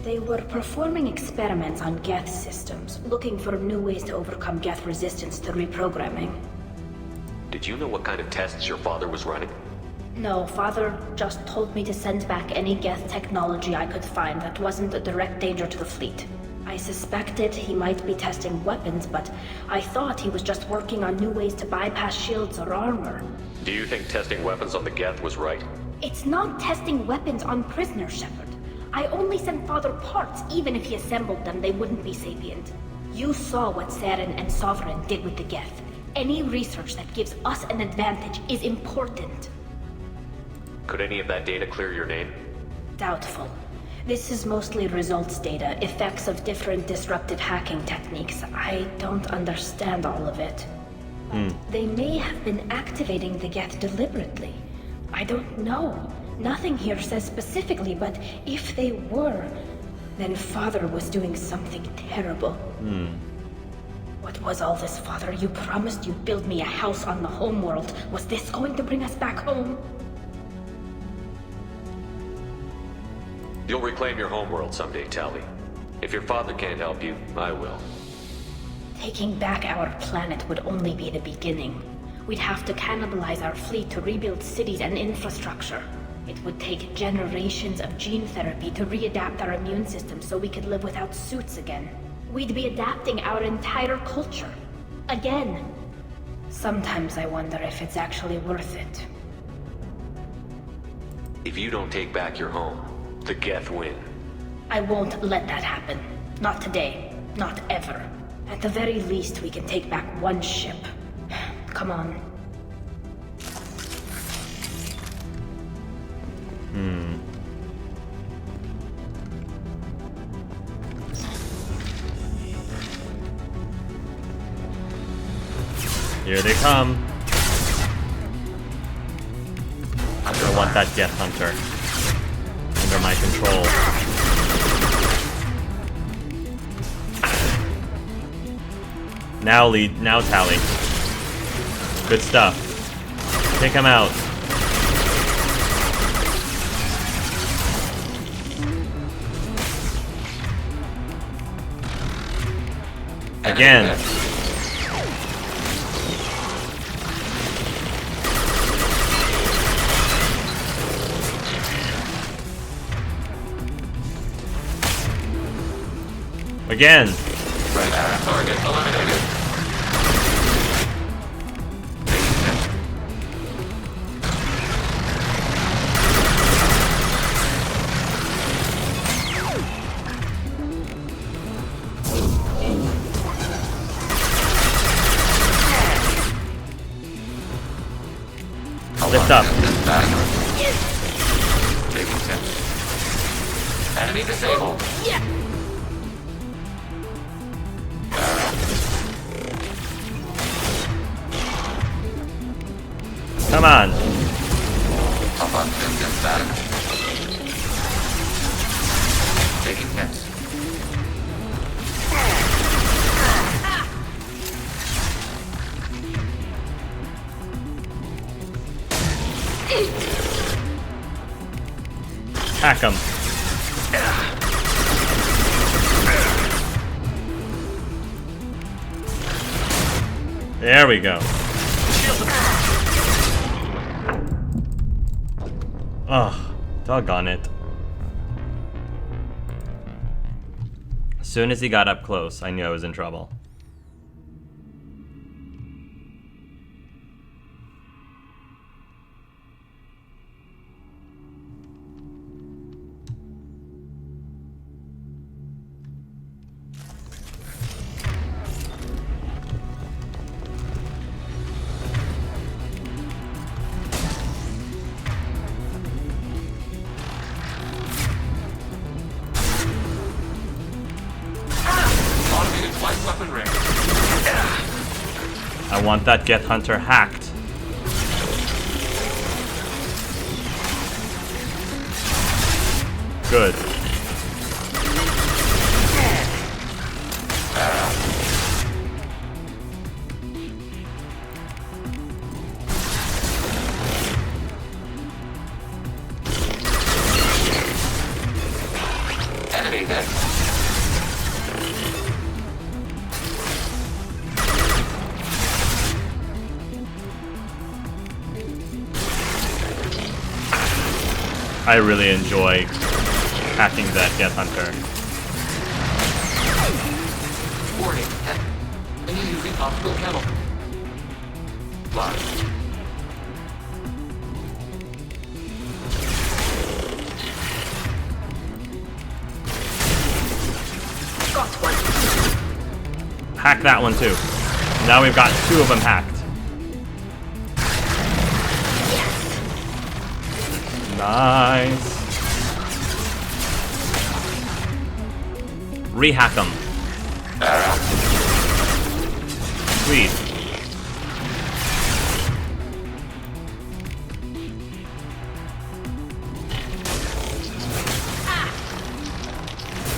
They were performing experiments on Geth systems, looking for new ways to overcome Geth resistance to reprogramming. Did you know what kind of tests your father was running? No, Father just told me to send back any Geth technology I could find that wasn't a direct danger to the fleet. I suspected he might be testing weapons, but I thought he was just working on new ways to bypass shields or armor. Do you think testing weapons on the Geth was right? It's not testing weapons on prisoners, Shepard. I only sent Father parts. Even if he assembled them, they wouldn't be sapient. You saw what Saren and Sovereign did with the Geth. Any research that gives us an advantage is important. Could any of that data clear your name? Doubtful. This is mostly results data, effects of different disruptive hacking techniques. I don't understand all of it. They may have been activating the Geth deliberately. I don't know. Nothing here says specifically, but if they were, then Father was doing something terrible. What was all this, Father? You promised you'd build me a house on the homeworld. Was this going to bring us back home? You'll reclaim your homeworld someday, Tali. If your father can't help you, I will. Taking back our planet would only be the beginning. We'd have to cannibalize our fleet to rebuild cities and infrastructure. It would take generations of gene therapy to readapt our immune system so we could live without suits again. We'd be adapting our entire culture. Again. Sometimes I wonder if it's actually worth it. If you don't take back your home, the Geth win. I won't let that happen. Not today. Not ever. At the very least, we can take back one ship. Come on. Here they come. I want that Geth Hunter under my control. Now Tali. Good stuff. Take him out. Again. Again. Target eliminated. Lift up. Taking steps. Enemy disabled. Come on. Taking steps. Hack him. There we go. Ugh, doggone it. As soon as he got up close, I knew I was in trouble. I want that Geth Hunter hacked. Good. Enemy hit. I really enjoy hacking that Death Hunter. Warning. Enemy using optical camo. Live. Got one. Hack that one too. Now we've got 2 of them hacked. Nice. Rehack them. Sweet.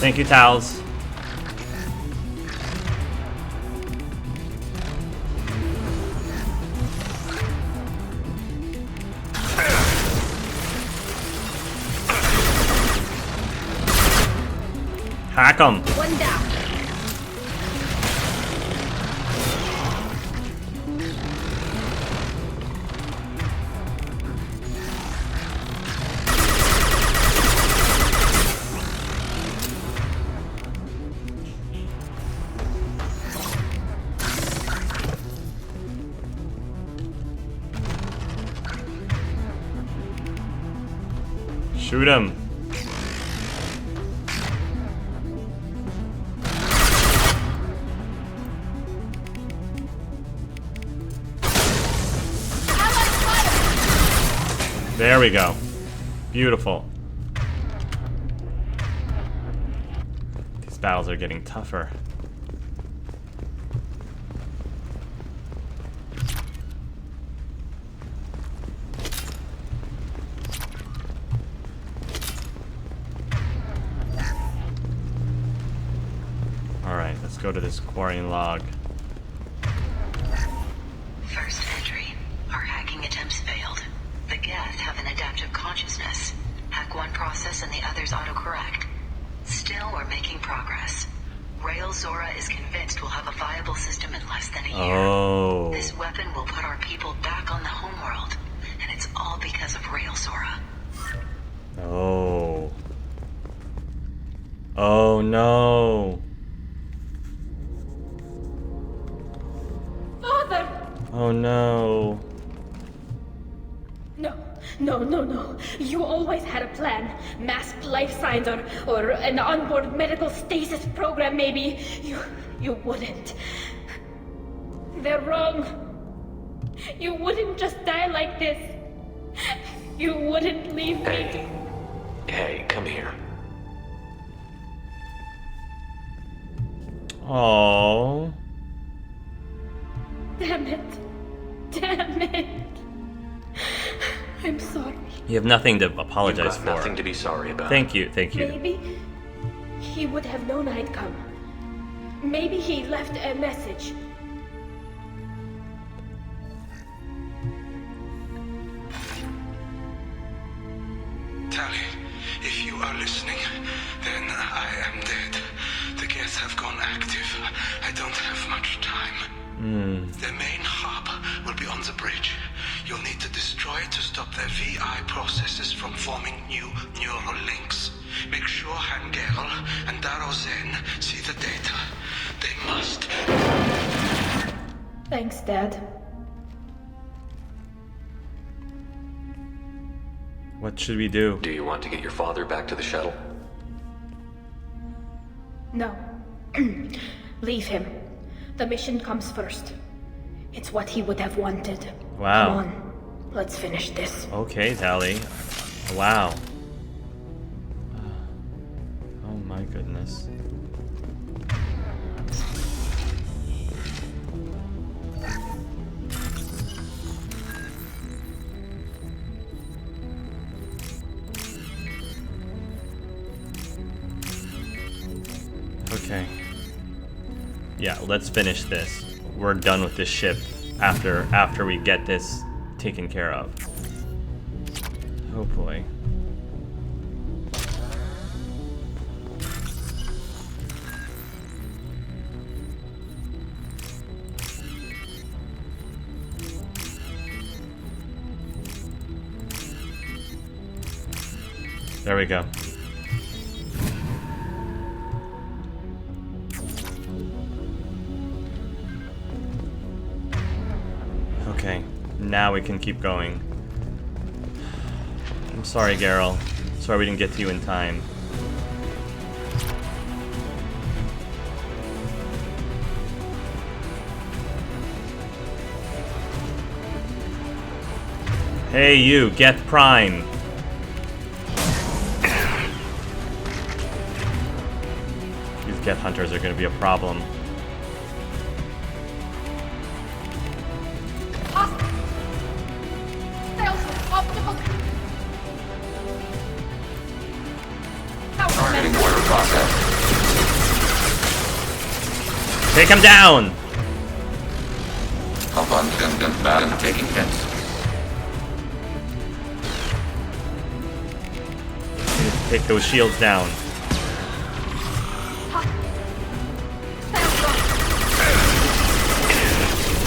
Thank you, Tals. Hack 'em. One down. Shoot him. There we go. Beautiful. These battles are getting tougher. Alright, let's go to this quarrying log. First entry. Our hacking attempts failed. The Geth have an adaptive consciousness. Hack one process and the others autocorrect. Still, we're making progress. Rael'Zorah is convinced we'll have a viable system in less than a year. Oh. This weapon will put our people back on the homeworld, and it's all because of Rael'Zorah. Oh. Oh no. Father! Oh no. No. You always had a plan. Masked life signs or an onboard medical stasis program maybe. You wouldn't. They're wrong. You wouldn't just die like this. You wouldn't leave me. Hey, come here. Oh. Damn it. I'm sorry. You have nothing to apologize You've got for. nothing to be sorry about. Thank you. Maybe he would have known I'd come. Maybe he left a message. Tali, if you are listening, then I am dead. The Geth have gone active. I don't have much time. The main hub will be on the bridge. You'll need to destroy it to stop their VI processes from forming new neural links. Make sure Hangerl and Darozen see the data. They must. Thanks, Dad. What should we do? Do you want to get your father back to the shuttle? No. Leave him. The mission comes first. It's what he would have wanted. Wow. Come on. Let's finish this. Okay, Tali. Wow. Oh my goodness. Okay. Yeah, let's finish this. We're done with this ship after we get this taken care of. Oh boy. There we go. Okay, now we can keep going. I'm sorry, Geralt. Sorry we didn't get to you in time. Hey you, get Prime! These Geth Hunters are gonna be a problem. Take him down! Taking hits. Take those shields down.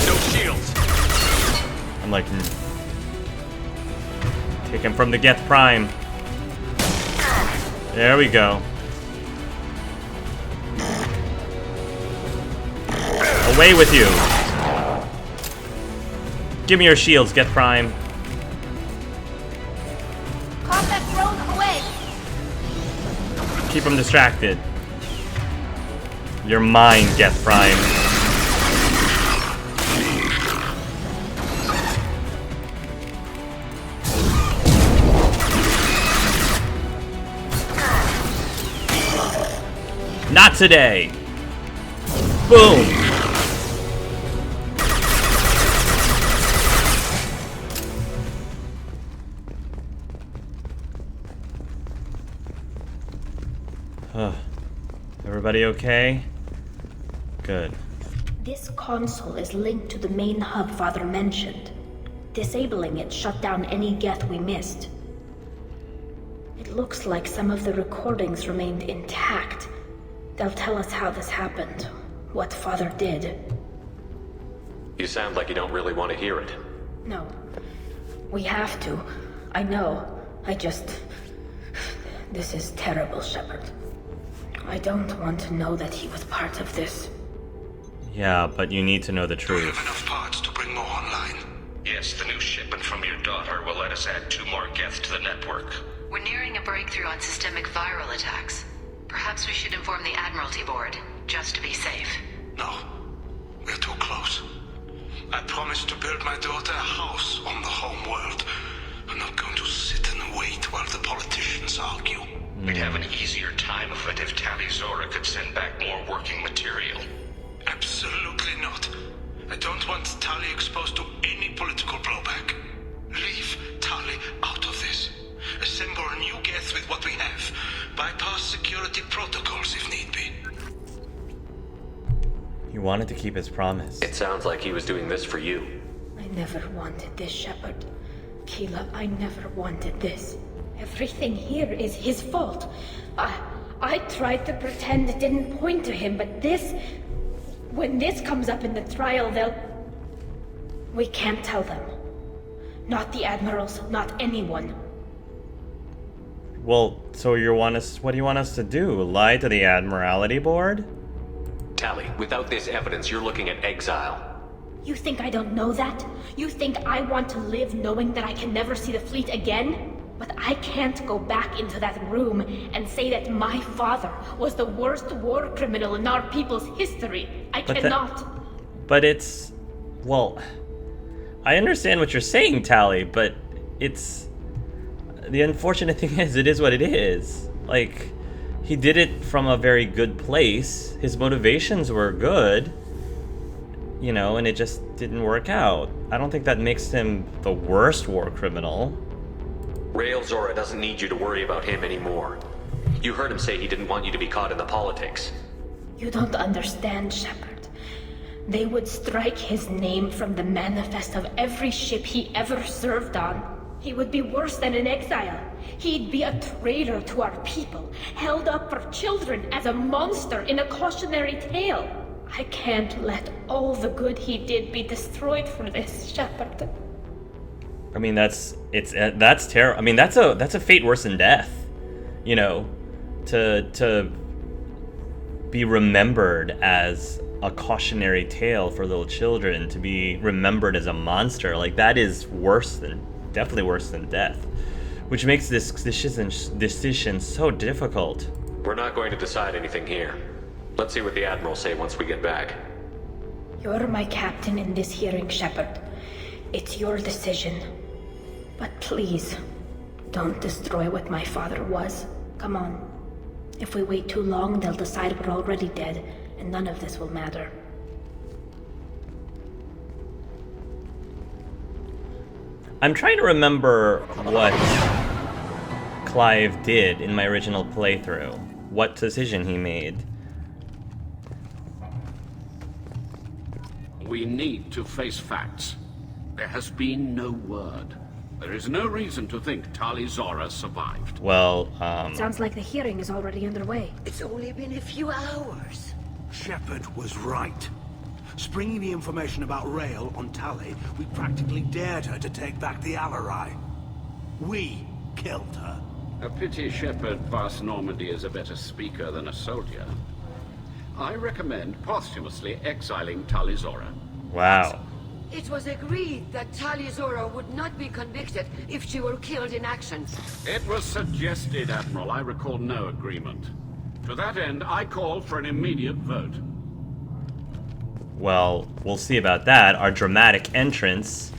No shields. I'm like, take him from the Geth Prime. There we go. Away with you. Give me your shields, Geth Prime. Combat drone away. Keep him distracted. You're mine, Geth Prime. Not today. Boom. Everybody okay? Good. This console is linked to the main hub Father mentioned. Disabling it shut down any Geth we missed. It looks like some of the recordings remained intact. They'll tell us how this happened, what Father did. You sound like you don't really want to hear it. No. We have to. I know. This is terrible, Shepard. I don't want to know that he was part of this. Yeah, but you need to know the Do we have truth. enough parts to bring more online? Yes, the new shipment from your daughter will let us add 2 more Geth to the network. We're nearing a breakthrough on systemic viral attacks. Perhaps we should inform the Admiralty Board, just to be safe. No. We're too close. I promised to build my daughter a house on the home world. I'm not going to sit and wait while the politicians argue. We'd have an easier time of it if Rael'Zorah could send back more working material. Absolutely not. I don't want Tali exposed to any political blowback. Leave Tali out of this. Assemble new Geth with what we have. Bypass security protocols if need be. He wanted to keep his promise. It sounds like he was doing this for you. I never wanted this, Shepard. Keela, I never wanted this. Everything here is his fault. I tried to pretend it didn't point to him, but this... When this comes up in the trial, they'll... We can't tell them. Not the admirals, not anyone. Well, so what do you want us to do? Lie to the Admiralty Board? Tali, without this evidence, you're looking at exile. You think I don't know that? You think I want to live knowing that I can never see the fleet again? But I can't go back into that room and say that my father was the worst war criminal in our people's history. I cannot. But it's... Well, I understand what you're saying, Tali, but it's... The unfortunate thing is, it is what it is. Like, he did it from a very good place. His motivations were good. You know, and it just didn't work out. I don't think that makes him the worst war criminal. Rael'Zorah doesn't need you to worry about him anymore. You heard him say he didn't want you to be caught in the politics. You don't understand, Shepard. They would strike his name from the manifest of every ship he ever served on. He would be worse than an exile. He'd be a traitor to our people, held up for children as a monster in a cautionary tale. I can't let all the good he did be destroyed for this, Shepard. I mean, that's terrible. I mean, that's a fate worse than death. you know, to be remembered as a cautionary tale for little children, to be remembered as a monster. Like, that is definitely worse than death, which makes this decision so difficult. We're not going to decide anything here. Let's see what the Admiral say once we get back. You're my captain in this hearing, Shepard. It's your decision. But please, don't destroy what my father was. Come on. If we wait too long, they'll decide we're already dead, and none of this will matter. I'm trying to remember what Clive did in my original playthrough. What decision he made. We need to face facts. There has been no word. There is no reason to think Rael'Zorah survived. Well, Sounds like the hearing is already underway. It's only been a few hours. Shepard was right. Springing the information about Rael on Tali, we practically dared her to take back the Alarai. We killed her. A pity Shepard passed Normandy as a better speaker than a soldier. I recommend posthumously exiling Rael'Zorah. wow. It was agreed that Rael'Zorah would not be convicted if she were killed in action. It was suggested, Admiral. I recall no agreement. To that end, I call for an immediate vote. Well, we'll see about that. Our dramatic entrance,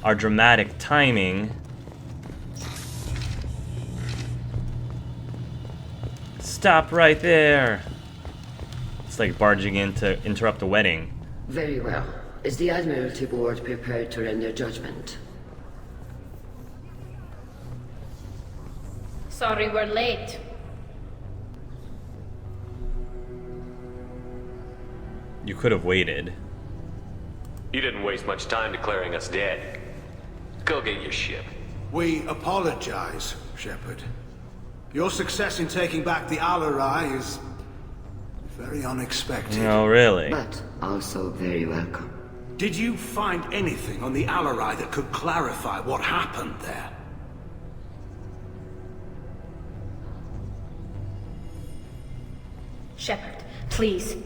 our dramatic timing. Stop right there. It's like barging in to interrupt a wedding. Very well. Is the Admiralty Board prepared to render judgment? Sorry we're late. You could have waited. You didn't waste much time declaring us dead. Go get your ship. We apologize, Shepard. Your success in taking back the Alarai is very unexpected. No, really. But also very welcome. Did you find anything on the Alarai that could clarify what happened there? Shepard, please.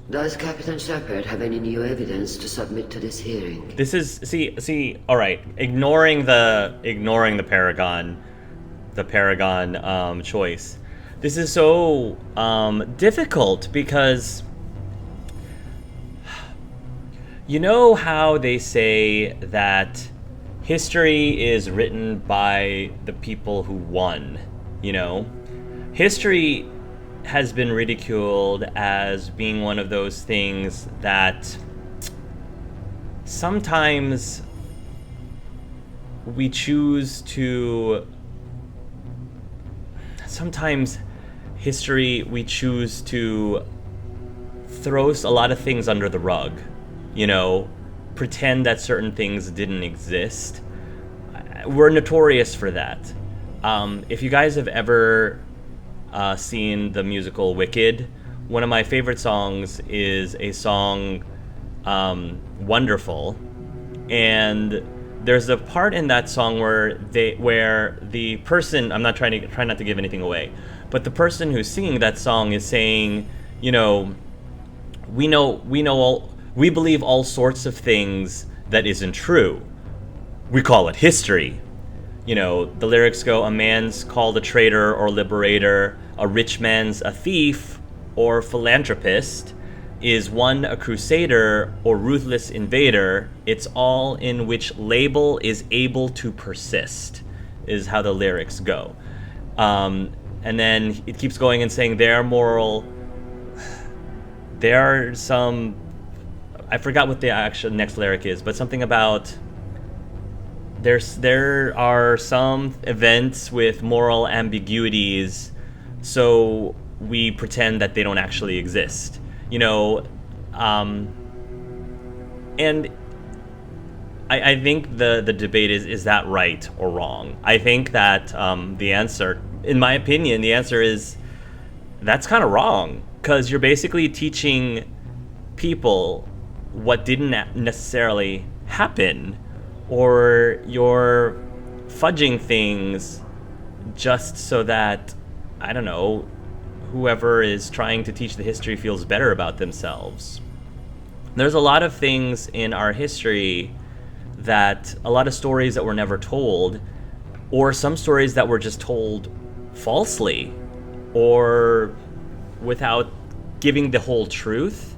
Does Captain Shepard have any new evidence to submit to this hearing? This is see. All right, ignoring the Paragon choice. This is so difficult because you know how they say that history is written by the people who won. You know, history has been ridiculed as being one of those things that sometimes we choose to throw a lot of things under the rug, you know, pretend that certain things didn't exist. We're notorious for that. If you guys have ever seen the musical Wicked, one of my favorite songs is a song, Wonderful, and there's a part in that song where the person, I'm not trying not to give anything away, but the person who's singing that song is saying, you know, we believe all sorts of things that isn't true. We call it history. You know, the lyrics go, a man's called a traitor or liberator, a rich man's a thief or philanthropist, is one a crusader or ruthless invader, it's all in which label is able to persist, is how the lyrics go. And then it keeps going and saying there are some, I forgot what the actual next lyric is, but something about there are some events with moral ambiguities, so we pretend that they don't actually exist. You know, and I think the debate is that right or wrong? I think that the answer, in my opinion, the answer is that's kind of wrong, because you're basically teaching people what didn't necessarily happen, or you're fudging things just so that, I don't know, whoever is trying to teach the history feels better about themselves. There's a lot of things in our history a lot of stories that were never told, or some stories that were just told falsely or without giving the whole truth.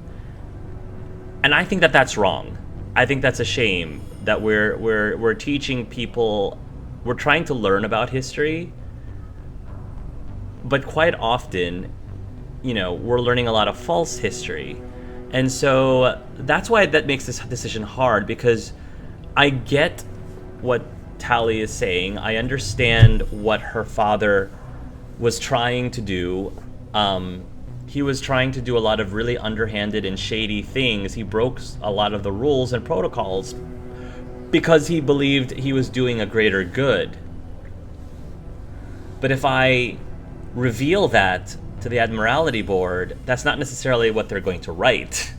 And I think that that's wrong. I think that's a shame that we're teaching people, we're trying to learn about history, but quite often, we're learning a lot of false history. And so that's why that makes this decision hard, because I get what Tali is saying. I understand what her father was trying to do. He was trying to do a lot of really underhanded and shady things. He broke a lot of the rules and protocols because he believed he was doing a greater good. But if I reveal that to the Admiralty Board, that's not necessarily what they're going to write.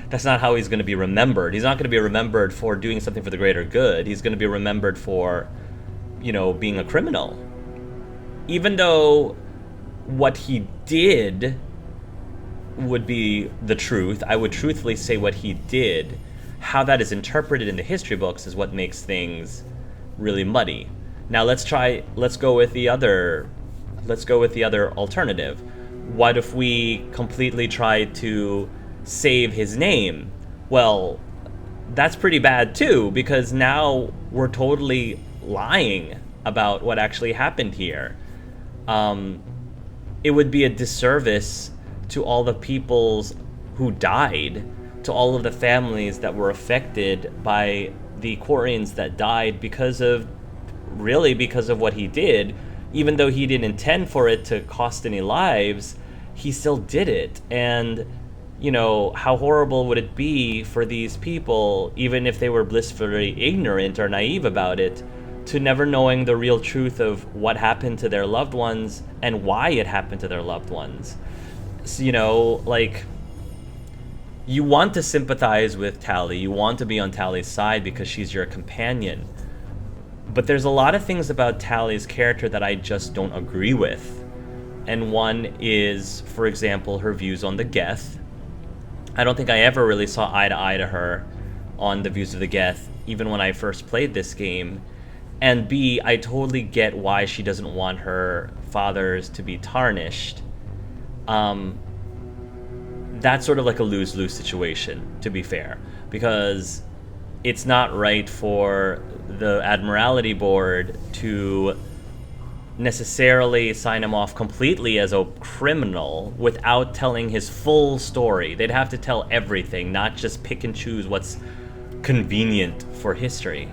That's not how he's going to be remembered. He's not going to be remembered for doing something for the greater good. He's going to be remembered for, being a criminal. Even though what he did would be the truth, I would truthfully say what he did. How that is interpreted in the history books is what makes things really muddy. Now let's go with the other alternative. What if we completely try to save his name? Well, that's pretty bad too, because now we're totally lying about what actually happened here. It would be a disservice to all the peoples who died, to all of the families that were affected by the Quarians that died because of what he did. Even though he didn't intend for it to cost any lives, he still did it. And how horrible would it be for these people, even if they were blissfully ignorant or naive about it, to never knowing the real truth of what happened to their loved ones and why it happened to their loved ones. So, you want to sympathize with Tali, you want to be on Tali's side because she's your companion. But there's a lot of things about Tali's character that I just don't agree with. And one is, for example, her views on the Geth. I don't think I ever really saw eye to eye to her on the views of the Geth, even when I first played this game. And B, I totally get why she doesn't want her fathers to be tarnished. That's sort of like a lose-lose situation, to be fair, because it's not right for the Admiralty Board to necessarily sign him off completely as a criminal without telling his full story. They'd have to tell everything, not just pick and choose what's convenient for history.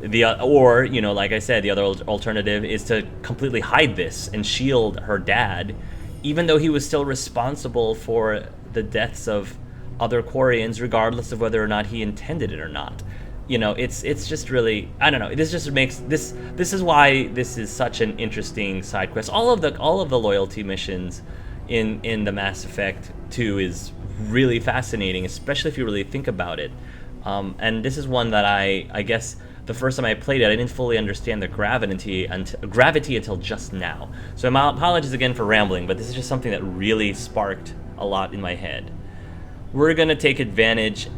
Like I said, the other alternative is to completely hide this and shield her dad, even though he was still responsible for the deaths of other Quarians, regardless of whether or not he intended it or not. It's just really, I don't know. This just makes this is why this is such an interesting side quest. All of the loyalty missions in the Mass Effect 2 is really fascinating, especially if you really think about it. And this is one that I guess the first time I played it, I didn't fully understand the gravity until just now. So my apologies again for rambling, but this is just something that really sparked a lot in my head. We're gonna take advantage,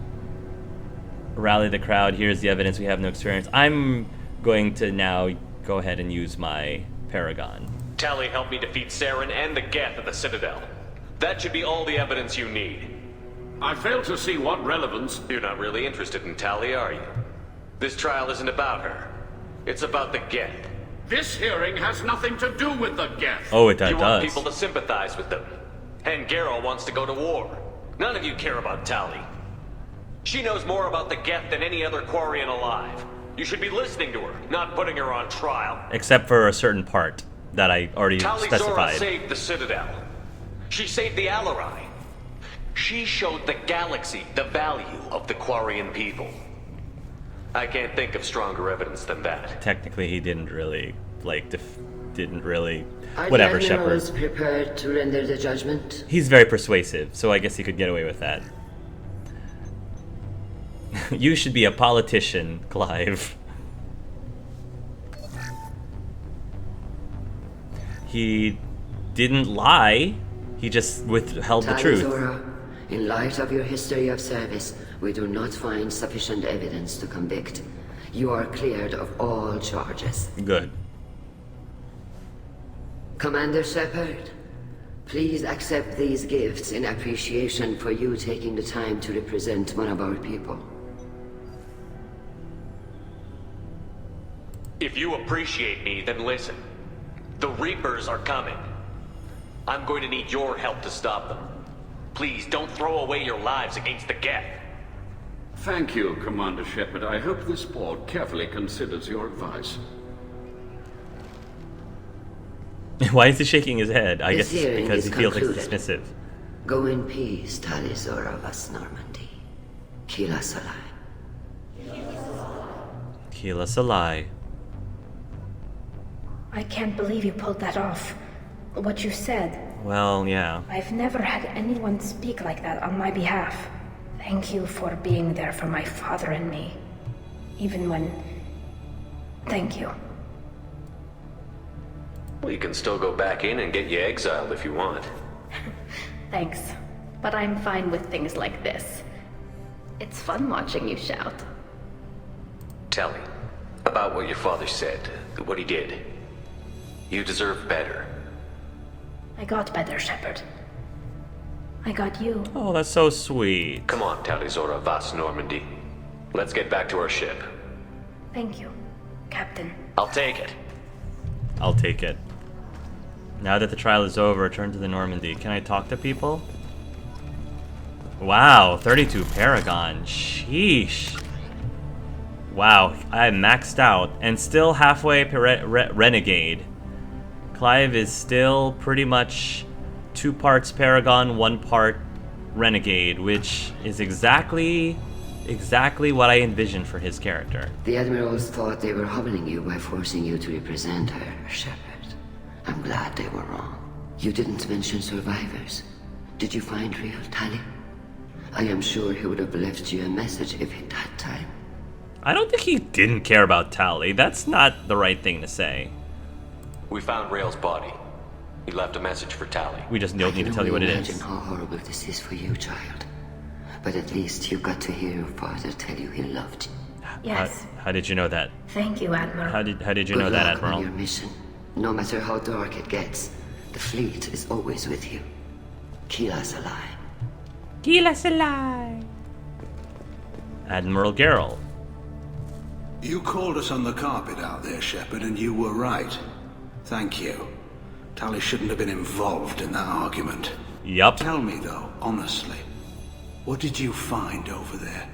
rally the crowd. Here's the evidence. We have no experience. I'm going to now go ahead and use my Paragon. Tali helped me defeat Saren and the Geth at the Citadel. That should be all the evidence you need. I fail to see what relevance... You're not really interested in Tali, are you? This trial isn't about her. It's about the Geth. This hearing has nothing to do with the Geth. Oh, it does. You want people to sympathize with them. And Garrow wants to go to war. None of you care about Tali. She knows more about the Geth than any other Quarian alive. You should be listening to her, not putting her on trial. Except for a certain part that I already specified. Rael'Zorah saved the Citadel. She saved the Alarai. She showed the galaxy the value of the Quarian people. I can't think of stronger evidence than that. Technically, he didn't really, Are whatever, the admirals Shepard. prepared to render the judgment? He's very persuasive, so I guess he could get away with that. You should be a politician, Clive. He didn't lie. He just withheld the truth. Rael'Zorah, in light of your history of service, we do not find sufficient evidence to convict. You are cleared of all charges. Good. Commander Shepard, please accept these gifts in appreciation for you taking the time to represent one of our people. If you appreciate me, then listen. The Reapers are coming. I'm going to need your help to stop them. Please don't throw away your lives against the Geth. Thank you, Commander Shepard. I hope this board carefully considers your advice. Why is he shaking his head? I guess This hearing because is he feels it's concluded. dismissive. Go in peace, Rael'Zorah vas Normandy. Kila Salai. Kila Salai. I can't believe you pulled that off. What you said. Well, yeah. I've never had anyone speak like that on my behalf. Thank you for being there for my father and me. Even when... Thank you. We can still go back in and get you exiled if you want. Thanks. But I'm fine with things like this. It's fun watching you shout. Tali, about what your father said, what he did. You deserve better. I got better, Shepard. I got you. Oh, that's so sweet. Come on, Rael'Zorah vas Normandy. Let's get back to our ship. Thank you, Captain. I'll take it. I'll take it. Now that the trial is over, return to the Normandy. Can I talk to people? Wow, 32 Paragon. Sheesh. Wow, I maxed out and still halfway Renegade. Clive is still pretty much 2 parts Paragon, 1 part Renegade, which is exactly what I envisioned for his character. The Admirals thought they were humbling you by forcing you to represent her, Shepard. I'm glad they were wrong. You didn't mention survivors. Did you find real Tali? I am sure he would have left you a message if he'd had time. I don't think he didn't care about Tali. That's not the right thing to say. We found Rael's body. He left a message for Tali. We just don't need to tell you what it I is. can only imagine how horrible this is for you, child. But at least you got to hear your father tell you he loved you. Yes. How did you know that? Thank you, Admiral. How did you know Good that, luck Admiral? on your mission. No matter how dark it gets, the fleet is always with you. Kila Salai. Kila Salai. Admiral Geralt. You called us on the carpet out there, Shepard, and you were right. Thank you. Tali shouldn't have been involved in that argument. Yup. Tell me, though, honestly, what did you find over there?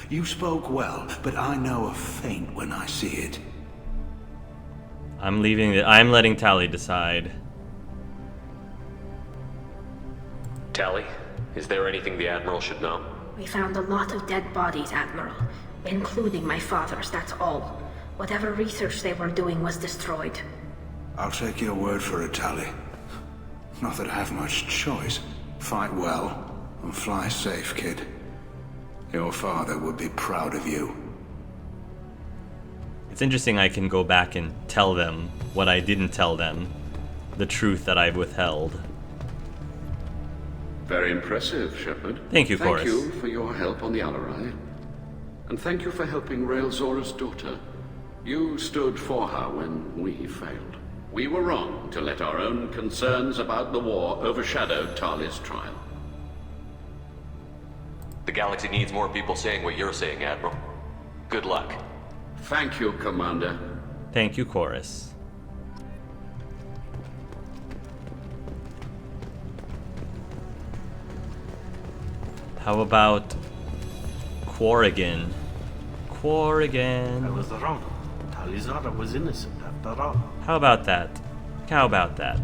You spoke well, but I know a feint when I see it. I'm letting Tali decide. Tali, is there anything the Admiral should know? We found a lot of dead bodies, Admiral. Including my father's, that's all. Whatever research they were doing was destroyed. I'll take your word for it, Tali. Not that I have much choice. Fight well, and fly safe, kid. Your father would be proud of you. It's interesting I can go back and tell them what I didn't tell them. The truth that I've withheld. Very impressive, Shepard. Thank you, Chorus. Thank you for your help on the Alarai. And thank you for helping Rael'Zorah's daughter. You stood for her when we failed. We were wrong to let our own concerns about the war overshadow Tali's trial. The galaxy needs more people saying what you're saying, Admiral. Good luck. Thank you, Commander. Thank you, Chorus. How about Quarrigan? Quarrigan. I was wrong. Rael'Zorah was innocent after all. How about that? How about that?